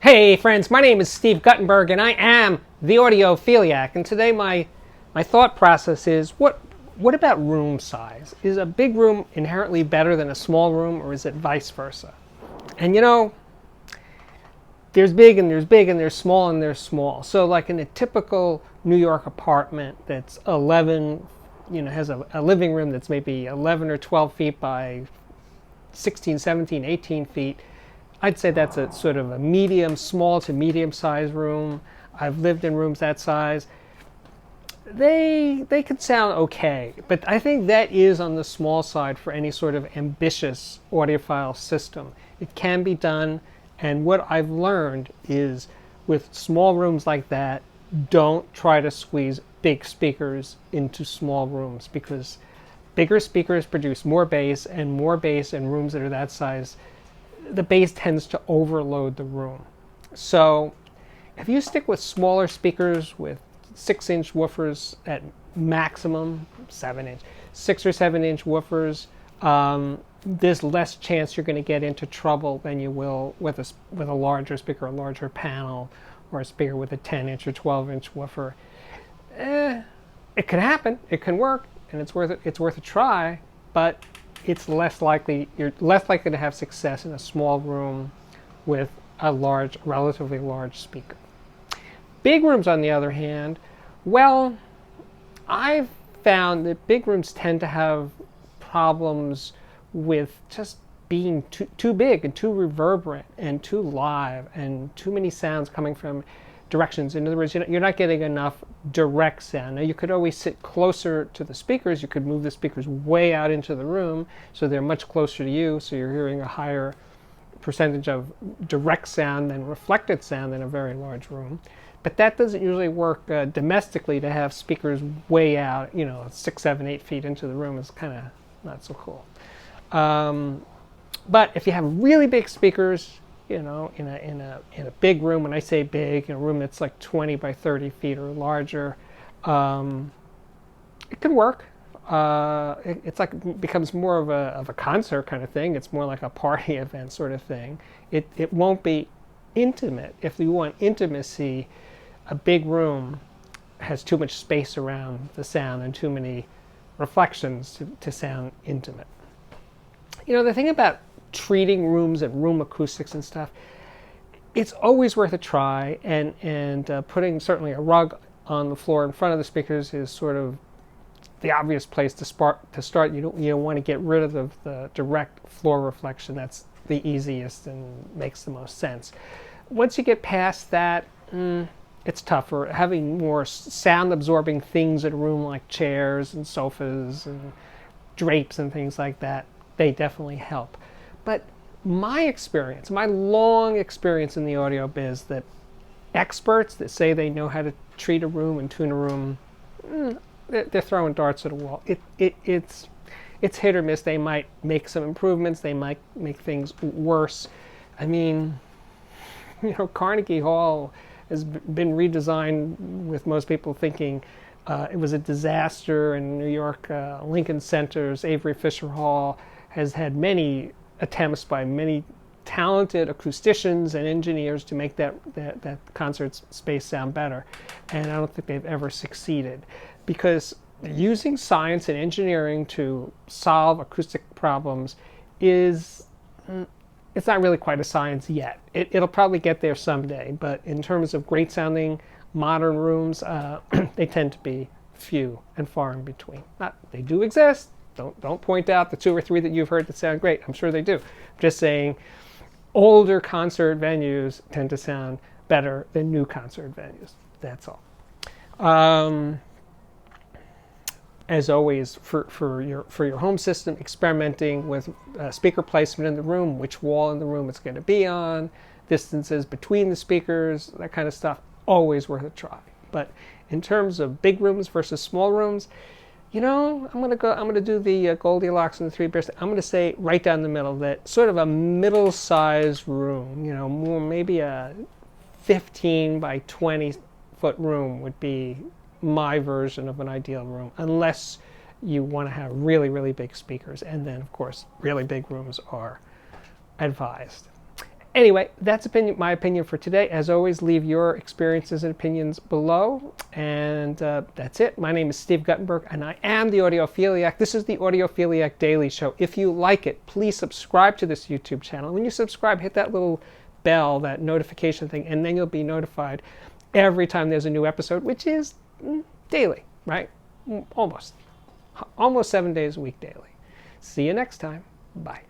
Hey friends, my name is Steve Guttenberg and I am the Audiophiliac, and today my thought process is what about room size? Is a big room inherently better than a small room, or is it vice versa? And there's big and there's big and there's small and there's small. So like in a typical New York apartment that's 11, has a living room that's maybe 11 or 12 feet by 16, 17, 18 feet. I'd say that's a sort of a small to medium size room. I've lived in rooms that size. They could sound okay, but I think that is on the small side for any sort of ambitious audiophile system. It can be done, and what I've learned is with small rooms like that, don't try to squeeze big speakers into small rooms, because bigger speakers produce more bass, and more bass in rooms that are that size, the bass tends to overload the room. So if you stick with smaller speakers with 6-inch woofers at maximum, 7-inch, 6 or 7-inch woofers, there's less chance you're going to get into trouble than you will with a larger speaker, a larger panel, or a speaker with a 10-inch or 12-inch woofer. It can happen, it can work, and it's worth a try, but you're less likely to have success in a small room with a relatively large speaker. Big rooms, on the other hand, well, I've found that big rooms tend to have problems with just being too big and too reverberant and too live and too many sounds coming from directions. In other words, you're not getting enough direct sound. Now, you could always sit closer to the speakers. You could move the speakers way out into the room so they're much closer to you, so you're hearing a higher percentage of direct sound than reflected sound in a very large room. But that doesn't usually work domestically. To have speakers way out, 6, 7, 8 feet into the room is kind of not so cool. But if you have really big speakers, in a big room, when I say big, in a room that's like 20 by 30 feet or larger, it could work. It becomes more of a concert kind of thing. It's more like a party event sort of thing. It won't be intimate. If you want intimacy, a big room has too much space around the sound and too many reflections to sound intimate. The thing about treating rooms and room acoustics and stuff, it's always worth a try, and putting certainly a rug on the floor in front of the speakers is sort of the obvious place to start. You don't want to get rid of the direct floor reflection. That's the easiest and makes the most sense. Once you get past that, it's tougher. Having more sound absorbing things in a room, like chairs and sofas and drapes and things like that, they definitely help. But my long experience in the audio biz, that experts that say they know how to treat a room and tune a room, they're throwing darts at a wall. It's hit or miss. They might make some improvements. They might make things worse. I mean, Carnegie Hall has been redesigned with most people thinking it was a disaster. In New York, Lincoln Center's Avery Fisher Hall has had many attempts by many talented acousticians and engineers to make that concert space sound better, and I don't think they've ever succeeded, because using science and engineering to solve acoustic problems it's not really quite a science yet. It'll probably get there someday, but in terms of great sounding modern rooms, they tend to be few and far in between. They do exist. Don't point out the 2 or 3 that you've heard that sound great. I'm sure they do. I'm just saying older concert venues tend to sound better than new concert venues. That's all. As always, for your home system, experimenting with speaker placement in the room, which wall in the room it's going to be on, distances between the speakers, that kind of stuff, always worth a try. But in terms of big rooms versus small rooms, I'm gonna do the Goldilocks and the 3 Bears. I'm gonna say right down the middle, that sort of a middle-sized room, more maybe a 15 by 20 foot room would be my version of an ideal room, unless you want to have really, really big speakers, and then of course really big rooms are advised. Anyway, that's my opinion for today. As always, leave your experiences and opinions below. And that's it. My name is Steve Guttenberg, and I am the Audiophiliac. This is the Audiophiliac Daily Show. If you like it, please subscribe to this YouTube channel. When you subscribe, hit that little bell, that notification thing, and then you'll be notified every time there's a new episode, which is daily, right? Almost 7 days a week daily. See you next time. Bye.